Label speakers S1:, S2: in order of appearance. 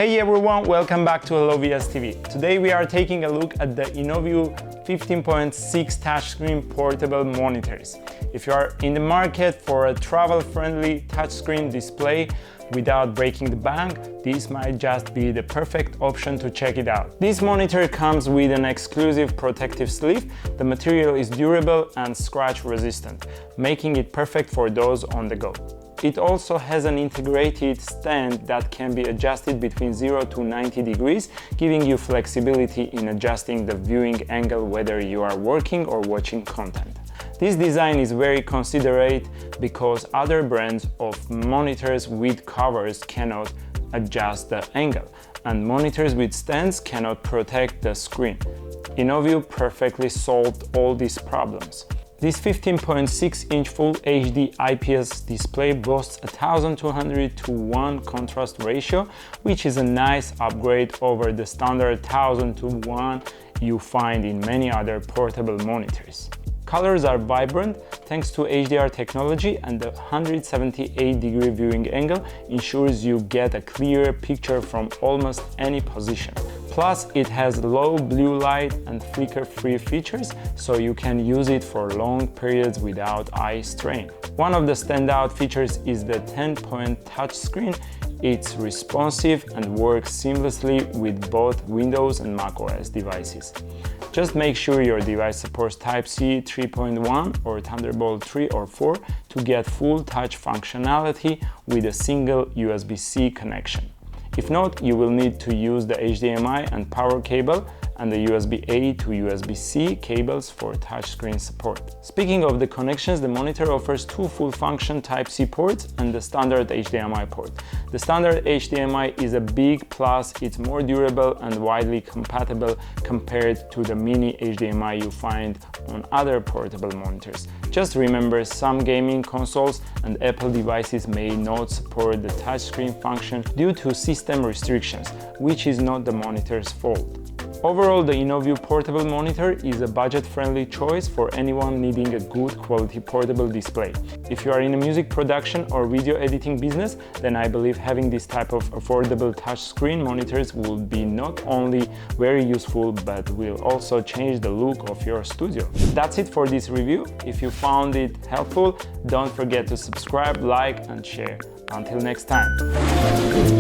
S1: Hey everyone, welcome back to Hello VS TV. Today we are taking a look at the InnoView 15.6 touchscreen portable monitors. If you are in the market for a travel-friendly touchscreen display without breaking the bank, this might just be the perfect option to check it out. This monitor comes with an exclusive protective sleeve. The material is durable and scratch resistant, making it perfect for those on the go. It also has an integrated stand that can be adjusted between 0 to 90 degrees, giving you flexibility in adjusting the viewing angle whether you are working or watching content. This design is very considerate because other brands of monitors with covers cannot adjust the angle, and monitors with stands cannot protect the screen. InnoView perfectly solved all these problems. This 15.6-inch Full HD IPS display boasts a 1200 to 1 contrast ratio, which is a nice upgrade over the standard 1000 to 1 you find in many other portable monitors. Colors are vibrant thanks to HDR technology, and the 178-degree viewing angle ensures you get a clear picture from almost any position. Plus, it has low blue light and flicker-free features, so you can use it for long periods without eye strain. One of the standout features is the 10-point touchscreen. It's responsive and works seamlessly with both Windows and macOS devices. Just make sure your device supports Type-C 3.1 or Thunderbolt 3 or 4 to get full touch functionality with a single USB-C connection. If not, you will need to use the HDMI and power cable and the USB-A to USB-C cables for touchscreen support. Speaking of the connections, the monitor offers two full-function Type-C ports and the standard HDMI port. The standard HDMI is a big plus. It's more durable and widely compatible compared to the mini HDMI you find on other portable monitors. Just remember, some gaming consoles and Apple devices may not support the touchscreen function due to system restrictions, which is not the monitor's fault. Overall, the InnoView portable monitor is a budget-friendly choice for anyone needing a good quality portable display. If you are in a music production or video editing business, then I believe having this type of affordable touchscreen monitors will be not only very useful, but will also change the look of your studio. That's it for this review. If you found it helpful, don't forget to subscribe, like and share. Until next time.